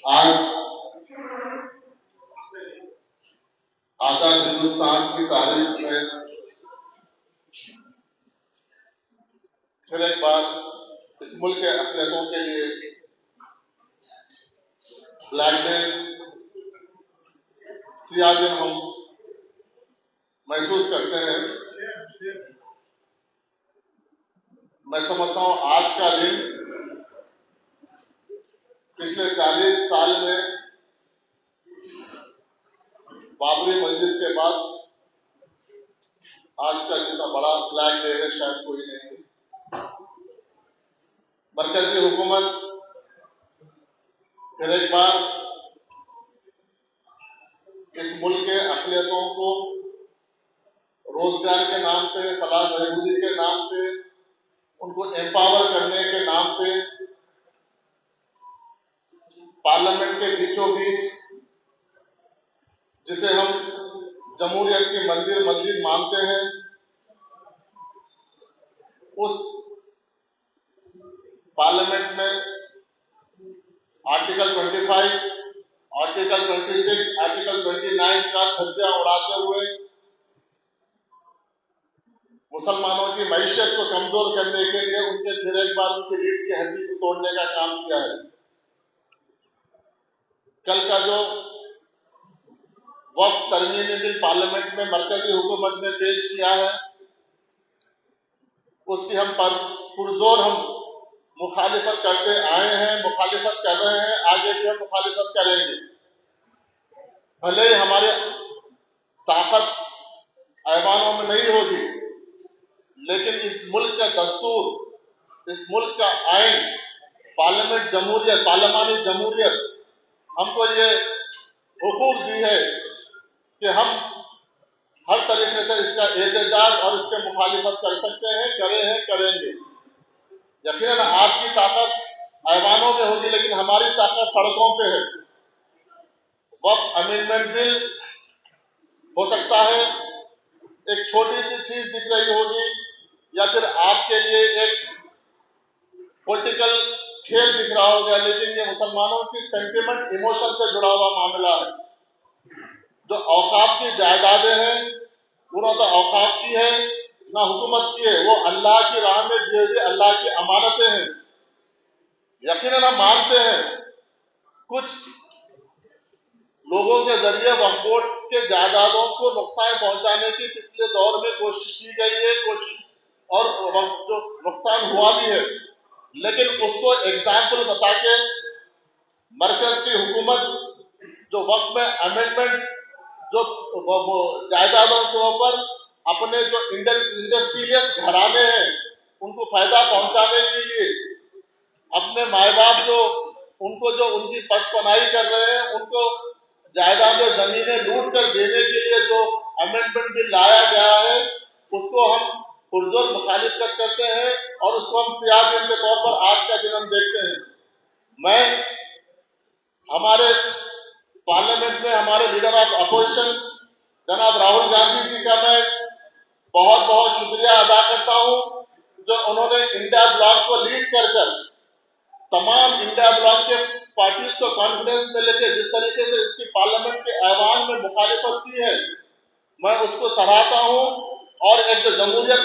आज आजाद हिंदुस्तान की तारीख में फिर एक बार इस मुल्क के अक़लियतों के लिए ब्लैक डे, सियाह दिन हम महसूस करते हैं। मैं समझता हूँ आज का दिन पिछले 40 साल में बाबरी मस्जिद के बाद आज का जितना बड़ा ब्लैक डे है शायद कोई नहीं। मरकजी हुकूमत फिर एक बार इस मुल्क के अक़लियतों को रोजगार के नाम पे, फलाह बहबूदी के नाम पे, उनको एम्पावर करने के नाम पे पार्लियामेंट के बीचों बीच, जिसे हम जमहूरियत की मंदिर मस्जिद मानते हैं, उस पार्लियामेंट में आर्टिकल 25, आर्टिकल 26, आर्टिकल 29 का खर्चा उड़ाते हुए मुसलमानों की मईशत को कमजोर करने के लिए उनके फिर एक बार उनकी रीढ़ की हड्डी को तोड़ने का काम किया है। कल का जो वक्फ तरमीमी बिल पार्लियामेंट में मरकजी हुकूमत ने पेश किया है, उसकी हम पुरजोर हम मुखालिफत करते आए हैं, मुखालिफत कर रहे हैं, आगे भी हम मुखालिफत करेंगे। भले ही हमारे ताकत ऐवानों में नहीं होगी, लेकिन इस मुल्क का दस्तूर, इस मुल्क का आइन, पार्लियामेंट जमहूरियत, पार्लियामानी जमहूरियत हमको ये हुकूक दी है कि हम हर तरीके से इसका एहतजाज और इसके मुखालिफत कर सकते हैं, करे हैं, करेंगे। यकीनन आपकी ताकत ऐवानों में होगी, लेकिन हमारी ताकत सड़कों पे है। वक्फ अमेंडमेंट बिल हो सकता है एक छोटी सी चीज दिख रही होगी, या फिर आपके लिए एक पॉलिटिकल खेल दिख रहा होगा, लेकिन ये मुसलमानों की सेंटिमेंट, इमोशन से जुड़ा हुआ मामला है। जो औकाफ की जायदादें हैं, वो ना तो औकाफ की है ना हुकूमत की है, वो अल्लाह की राह में दिए हुए अल्लाह की अमानतें हैं। यकीनन हम मानते हैं कुछ लोगों के जरिए वक्फ बोर्ड के जायदादों को नुकसान पहुंचाने की पिछले दौर में कोशिश की गई है, और जो नुकसान हुआ भी है, लेकिन उसको एग्जाम्पल बता के मरकज की हुकूमत जो वक्त में अमेंडमेंट जो जायदादों के ऊपर अपने जो इंडस्ट्रियलिस्ट घराने हैं उनको फायदा पहुंचाने के लिए, अपने माए बाप जो उनकी पशपनाई कर रहे हैं, उनको जायदादें जमीनें लूट कर देने के लिए जो अमेंडमेंट बिल लाया गया है, उसको हम पुरजोर मुखालिफत करते हैं और उसको हम सियाह दिन के तौर पर आज का दिन हम देखते हैं। मैं हमारे पार्लियामेंट में हमारे लीडर ऑफ अपोजिशन जनाब राहुल गांधी जी का मैं बहुत बहुत शुक्रिया अदा करता हूं, जो उन्होंने इंडिया ब्लॉक को लीड कर तमाम इंडिया ब्लॉक के पार्टीज को कॉन्फिडेंस में लेकर जिस तरीके से इसकी पार्लियामेंट के ऐवान में मुखालिफत की है, मैं उसको सराहता हूं। और एक जो जमहूरियत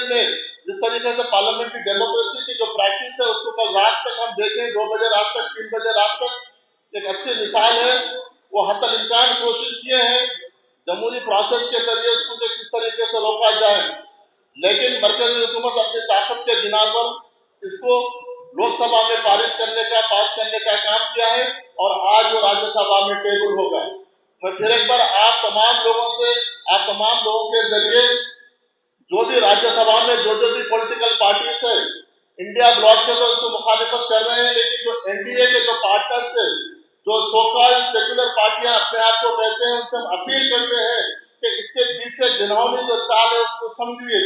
में जिस तरीके से पार्लियामेंट्री डेमोक्रेसी की जो प्रैक्टिस है, उसको कल रात तक हम देखें, 2 बजे रात तक, 3 बजे रात तक, एक अच्छी मिसाल है। वो हत्तल इम्कान कोशिश किए हैं जमहूरी प्रोसेस के जरिए उसको किस तरीके से रोका जाए, लेकिन मरकजी हुकूमत अपनी ताकत के बिना पर इसको लोकसभा में पास करने का काम किया है, और आज वो राज्यसभा में टेबल होगा। मैं फिर एक बार आप तमाम लोगों के जरिए जो भी राज्यसभा में जो भी पॉलिटिकल पार्टीज है, इंडिया ब्लॉक के तो उसको मुखालिफत कर रहे हैं, लेकिन जो एनडीए के जो पार्टनर्स है, जो सोकॉल्ड सेक्युलर पार्टियां अपने आप को कहते हैं, उनसे हम अपील करते हैं कि इसके पीछे घिनौनी जो चाल है उसको समझिए।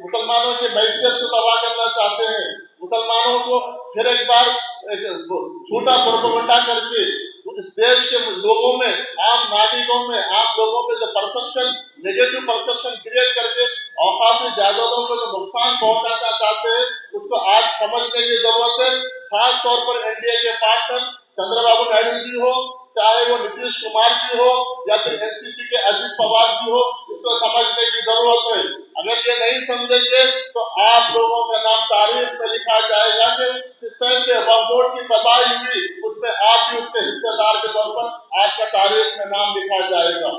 मुसलमानों की मैशियत को तबाह करना चाहते हैं, मुसलमानों को फिर एक बार झूठा प्रोपेगेंडा करके इस देश के लोगों में, आम नागरिकों में, आम लोगों में जो परसेप्शन, नेगेटिव परसेप्शन क्रिएट करके औकाफी जायदादों को जो नुकसान पहुंचाना चाहते हैं, उसको आज समझने की जरूरत है। خاص طور پر NDA کے پارٹنر چندر بابو نائیڈو جی ہو، چاہے وہ نتیش کمار جی ہو یا پھر NCP کے اجیت پوار جی ہو، اس کو سمجھنے کی ضرورت ہے۔ اگر یہ نہیں سمجھیں گے تو آپ لوگوں کا نام تاریخ میں لکھا جائے گا کہ جس ٹائم کے وقف بورڈ کی تباہی ہوئی اس میں آپ بھی اس کے حصے دار کے طور پر آپ کا تاریخ میں نام لکھا جائے گا۔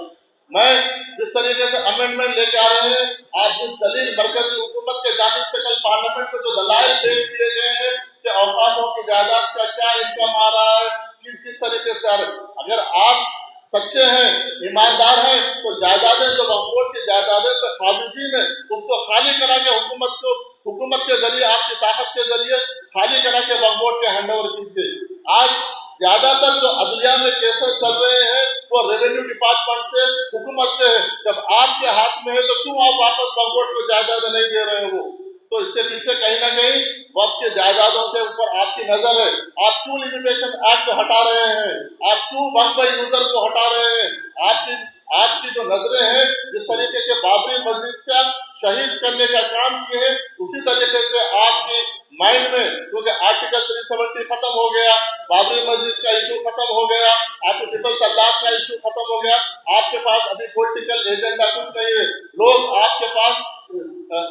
میں جس طریقے سے امینڈمنٹ لے کے آ رہے ہیں، آپ جس دلیل مرکزی حکومت کے جانب سے کل پارلیمنٹ میں جو دلائل پیش کیے گئے ہیں کہ اوقافوں کی جائیداد کا کیا انکم آ رہا ہے، کس طریقے سے آ رہا ہے، اگر آپ سچے ہیں، ایماندار ہیں، تو جائیدادیں جو وقف بورڈ کی جائیدادیں پہ قابضین ہیں اس کو خالی کرا کے حکومت کے ذریعے، آپ کی طاقت کے ذریعے خالی کرا کے وقف بورڈ کے ہینڈ اوور کیجیے۔ آج زیادہ تر جو عدلیہ میں کیسز چل رہے ہیں وہ ریونیو ڈپارٹمنٹ سے، حکومت سے ہے۔ جب آپ کے ہاتھ میں ہے تو کیوں آپ واپس وقف بورڈ کو جائیداد نہیں دے رہے ہو؟ تو اس کے پیچھے کہیں نہ کہیں وقف کے جائیدادوں کے اوپر آپ کی نظر ہے۔ آپ کیوں لمیٹیشن ایکٹ ہٹا رہے ہیں؟ آپ کیوں وقف بائی یوزر کو ہٹا رہے ہیں؟ آپ کی جو نظریں ہیں جس طریقے کے بابری مسجد کا شہید کرنے کا کام کیے ہیں، اسی طریقے سے آپ کی مائنڈ میں، کیونکہ آرٹیکل 370 ختم ہو گیا، بابری مسجد کا ایشو ختم ہو گیا، آپ کے ٹرپل طلاق کا ایشو ختم ہو گیا، آپ کے پاس ابھی پولیٹیکل ایجنڈا کچھ نہیں ہے۔ لوگ آپ کے پاس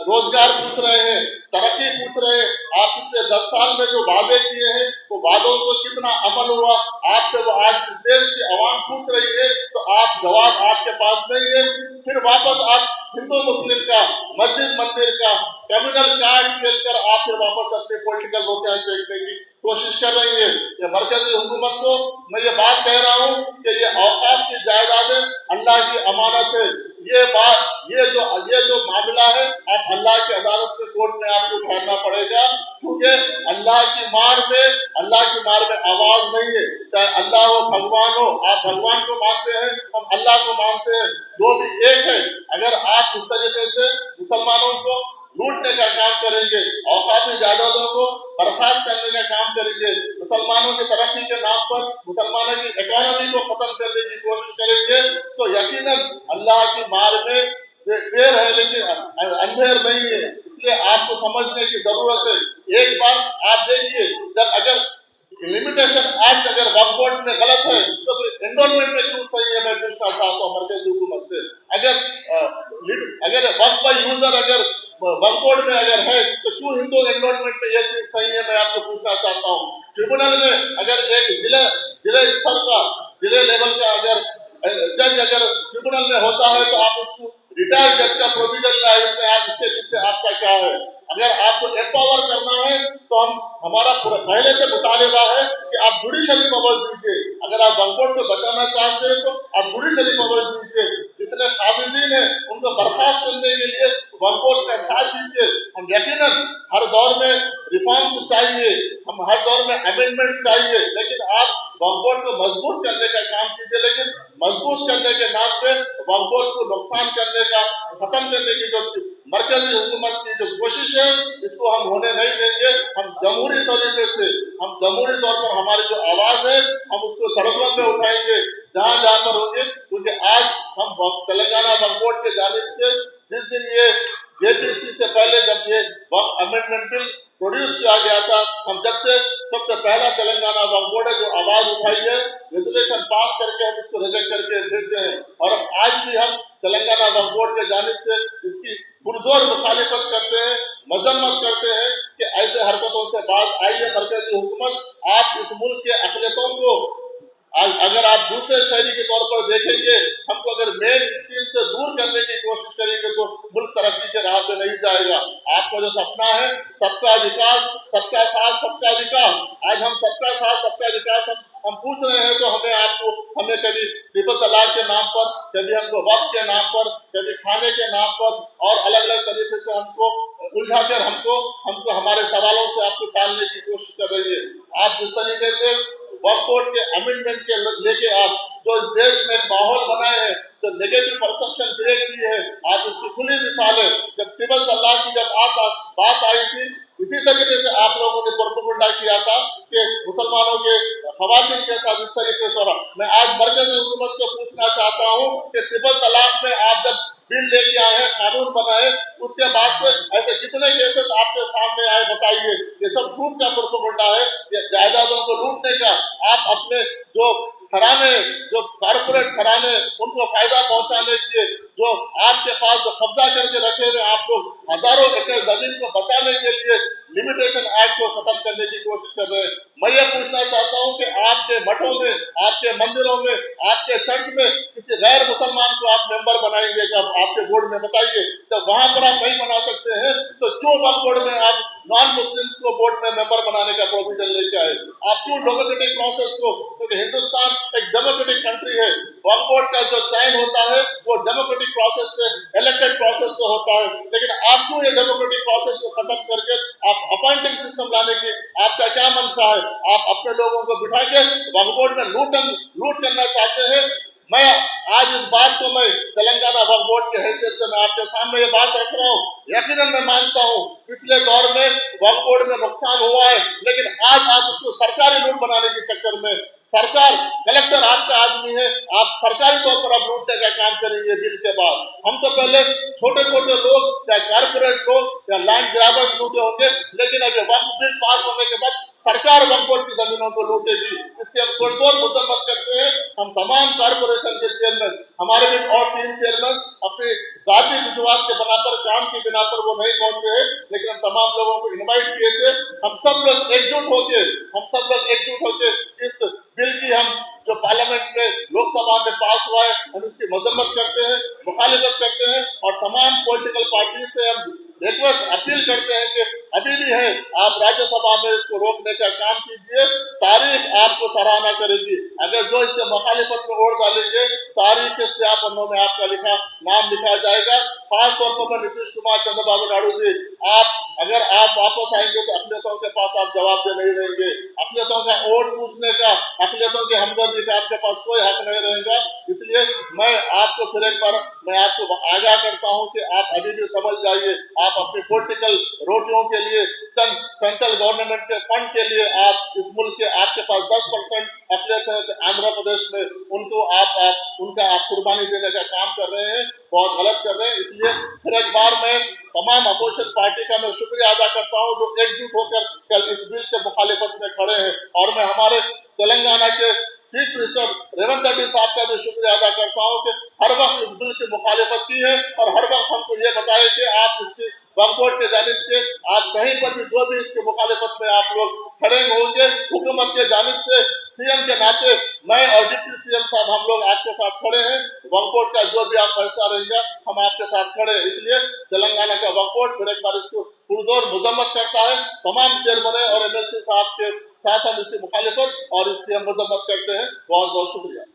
روزگار پوچھ رہے ہیں، ترقی پوچھ رہے ہیں۔ آپ پچھلے 10 سال میں جو وعدے کیے ہیں وہ وعدوں کو کتنا عمل ہوا، آپ سے وہ آج اس دیش کی عوام پوچھ رہی ہے، تو آپ جواب آپ کے پاس نہیں ہے۔ پھر واپس آپ ہندو مسلم کا، مسجد مندر کا کمیونل کارڈ کھیل کر آپ پھر واپس اپنے پولیٹیکل روٹیاں سیکھنے کی کوشش کر رہی ہے۔ یہ مرکزی حکومت کو میں یہ بات کہہ رہا ہوں کہ یہ اوقاف کی جائیدادیں اللہ کی امانت ہے۔ یہ جو معاملہ ہے آپ اللہ کی عدالت میں، کورٹ میں آپ کو ٹھہرنا پڑے گا، کیونکہ اللہ کی مار میں آواز نہیں ہے۔ چاہے اللہ ہو، بھگوان ہو، آپ بھگوان کو مانتے ہیں، ہم اللہ کو مانتے ہیں، دو بھی ایک ہے۔ اگر آپ اس طریقے سے مسلمانوں کو لوٹنے کا کام کریں گے، اوقافی جائیدادوں کو برخاست کرنے کا کام کریں گے، مسلمانوں کی ترقی کے نام پر مسلمانوں کی اکانومی کو ختم کرنے کی کوشش کریں گے، تو یقیناً اللہ کی مار میں دیر ہے لیکن اندھیر نہیں ہے۔ اس لیے آپ کو سمجھنے کی ضرورت ہے۔ ایک بار آپ دیکھیے، جب اگر لمیٹیشن ایکٹ اگر وقف بورڈ میں غلط ہے تو پھر انڈورمنٹ میں کیوں صحیح ہے؟ میں پوچھنا چاہتا ہوں مرکزی حکومت سے۔ اگر وقف بائی یوزر اگر وقف بورڈ میں اگر ہے تو کیوں ہندو انڈورمنٹ میں یہ چیز صحیح ہے؟ میں آپ کو پوچھنا چاہتا ہوں۔ ٹریبونل میں اگر ایک ضلع استر کا، ضلع لیول کا اگر جج اگر ٹریبونل میں ہوتا ہے تو آپ اس کو ریٹائرڈ جج کا پروویژن لائے، اس میں آپ اس کے پیچھے آپ کا کیا ہے؟ اگر آپ کو امپاور کرنا ہے تو ہمارا پہلے سے مطالبہ ہے کہ آپ جوڈیشلی پاور دیجیے۔ اگر آپ وقف بورڈ کو بچانا چاہتے ہیں تو آپ جوڈیشلی پاور دیجیے، جتنے قابضین ہیں ان کو برخاست کرنے کے لیے وقف بورڈ کا ساتھ دیجیے۔ ہم یقیناً ہر دور میں ریفارمس چاہیے، ہم ہر دور میں امینڈمنٹ چاہیے، لیکن آپ وقف بورڈ کو مضبوط کرنے کا کام کیجیے، لیکن مضبوط کرنے کے نام پہ وقف بورڈ کو نقصان کرنے کا، ختم کرنے کی جو مرکزی حکومت کی جو کوشش ہے اس کو ہم ہونے نہیں دیں گے۔ ہم جمہوری طریقے سے، ہم جمہوری طور پر ہماری جو آواز ہے ہم اس کو سڑکوں پہ اٹھائیں گے جہاں پر ہوں گے، کیونکہ آج ہم تلنگانہ وقف بورڈ کے جانب سے جس دن یہ JPC سے پہلے جب یہ وقف امینڈمنٹ بل پروڈیوس کیا گیا تھا، ہم جب سے سب سے پہلا تلنگانہ وقف بورڈ ہے جو آواز اٹھائی ہے، ریزولوشن پاس کر کے ہم اس کو ریجیکٹ کر کے بھیجے ہیں، اور آج بھی ہم تلنگانہ وقف بورڈ کے جانب سے اس کی پرزور مخالفت کرتے ہیں، مذمت کرتے ہیں کہ ایسے حرکتوں سے باز آئیے۔ مرکزی حکومت آپ اس ملک کے اقلیتوں کو، اگر آپ دوسرے شہری کے طور پر دیکھیں گے، ہم کو اگر مین اسٹریم سے دور کرنے کی کوشش کریں گے تو ملک ترقی کے راہ پہ نہیں جائے گا۔ آپ کا جو سپنا ہے سب کا وکاس، سب کا ساتھ، سب کا وکاس، آج ہم سب کا ساتھ، سب کا وکاس ہم پوچھ رہے ہیں تو ہمیں کبھی ٹرپل طلاق کے نام پر، کبھی ہم کو وقف کے نام پر، کبھی کھانے کے نام پر اور الگ الگ طریقے سے ہم کو الجھا کر ہم کو ہمارے سوالوں سے آپ کو ٹالنے کی کوشش کر رہی ہے۔ آپ جس طریقے سے وقف بورڈ کے امینڈمنٹ کے لے کے آپ جو اس دیش میں ایک ماحول بنائے ہیں، جو نیگیٹو پرسپشن کریٹ کی ہے، آپ اس کی کھلی مثال ہے۔ جب ٹرپل طلاق کی جب بات آئی تھی، اسی طریقے سے آپ لوگوں نے پروپیگنڈا کیا تھا کہ مسلمانوں کے خواتین کے ساتھ اس طریقے سے ہو رہا۔ میں آج مرکزی حکومت کو پوچھنا چاہتا ہوں کہ ٹرپل طلاق میں آپ جب بل لے کے آئے ہیں، قانون بنائے، اس کے بعد سے ایسے کتنے کیسز آپ کے سامنے آئے؟ بتائیے۔ یہ سب جھوٹ کا پروپیگنڈا ہے، आप अपने जो घराने, जो कारपोरेट घराने, उनको फायदा पहुंचाने के जो आपके पास जो कब्जा करके रखे हुए आप लोग हजारों एकड़ जमीन को बचाने के लिए लिमिटेशन एक्ट को खत्म करने की कोशिश कर रहे हैं। मैं ये पूछना चाहता हूं कि आपके मठों में, आपके मंदिरों में, आपके चर्च में किसी गैर मुसलमान को आप मेंबर बनाएंगे क्या? आपके बोर्ड में बताइए। तो वहां पर आप नहीं बना सकते हैं तो क्यों वक्फ बोर्ड में आप नॉन मुस्लिम्स को बोर्ड में मेंबर बनाने का प्रोविजन लेके आए? आप क्यों डेमोक्रेटिक प्रोसेस को, क्योंकि हिंदुस्तान एक डेमोक्रेटिक कंट्री है, वक्फ बोर्ड का जो चयन होता है वो डेमोक्रेटिक प्रोसेस से, इलेक्टेड प्रोसेस से होता है, लेकिन आप क्यों ये डेमोक्रेटिक प्रोसेस को खत्म करके आप अपॉइंटिंग सिस्टम लाने की आपका क्या मंशा है? आप अपने लोगों को बिठा के वक्फ बोर्ड में लूट करना चाहते हैं। मैं आज इस बात को मैं तेलंगाना वक्फ बोर्ड के हैसियत से मैं आपके सामने ये बात रख रहा हूँ। यकीनन मैं मानता हूँ पिछले दौर में वक्फ बोर्ड में नुकसान हुआ है, लेकिन आज आप उसको सरकारी लूट बनाने के चक्कर में, सरकार, कलेक्टर आपका आदमी है, आप सरकारी तौर पर आप लूटने का काम करेंगे बिल के बाद। हम तो पहले छोटे छोटे लोग या कारपोरेट लोग या लैंड ग्रैबर्स लूटे होंगे, लेकिन अब वक्फ बिल पास होने के बाद सरकार वक्फ बोर्ड की जमीनों को लूटेगी। इसकी हम पुरजोर मजम्मत करते हैं। हम तमाम कारपोरेशन के चेयरमैन, हमारे बीच और 3 चेयरमैन अपने जाति विश्वास के बना पर, काम की बिना पर वो नहीं पहुंचे हैं, लेकिन हम तमाम लोगों को इनवाइट किए थे। हम सब लोग एकजुट होके इस बिल की हम जो पार्लियामेंट में, लोकसभा में पास हुआ है, हम इसकी मजम्मत करते हैं, मुखालिफत करते हैं और तमाम पॉलिटिकल पार्टी से हम रिक्वेस्ट, अपील करते हैं कि अभी भी है, आप राज्यसभा में इसको रोकने का काम कीजिए। तारीख आपको सराहना करेगी। अगर जो इसके मुखालिफत में वोट डालेंगे, तारीख के स्याह पन्नों में आपका नाम लिखा जाएगा। खास तौर पर नीतीश कुमार, चंद्रबाबू नायडू जी, अगर आप वापस आएंगे तो अक़लियतों के पास आप जवाब दे नहीं रहेंगे। अक़लियतों का वोट पूछने का, अक़लियतों की हमदर्दी का आपके पास कोई हक नहीं रहेगा। इसलिए मैं आपको फिर एक बार आगाह करता हूं कि आप अभी भी समझ जाइए, आप अपनी पॉलिटिकल रोटियों के लिए, चंद सेंट्रल गवर्नमेंट के फंड के लिए आप इस मुल्क के, आपके पास 10% अक़लियत है आंध्र प्रदेश में, उनको उनका आप कुर्बानी देने का काम कर रहे हैं, बहुत गलत कर रहे हैं। इसलिए फिर एक बार मैं तमाम अपोजिशन पार्टी का मैं शुक्रिया अदा करता हूं जो एकजुट होकर कल इस बिल के मुखालिफत में खड़े हैं, और मैं हमारे तेलंगाना के चीफ मिनिस्टर रेवंत रेड्डी साहब का भी शुक्रिया अदा करता हूं कि हर वक्त इस बिल की मुखालिफत की है और हर वक्त हमको ये बताए कि आप इसकी वक्फ बोर्ड के जानिब से, आप कहीं पर भी जो भी इसकी मुखालिफत में आप लोग खड़े होंगे, हुकूमत के जानिब से सीएम के नाते मैं और डिप्टी सीएम साहब हम लोग आपके साथ खड़े हैं। वक्फ बोर्ड का जो भी आप फैसला रहेगा हम आपके साथ खड़े हैं। इसलिए तेलंगाना का वक्फ बोर्ड फिर एक बार इसको पुरजोर मजम्मत करता है। तमाम चेयरमैन और एमएलसी साहब के साथ हम इसकी मुखालिफत और इसकी हम मजम्मत करते हैं। बहुत बहुत शुक्रिया।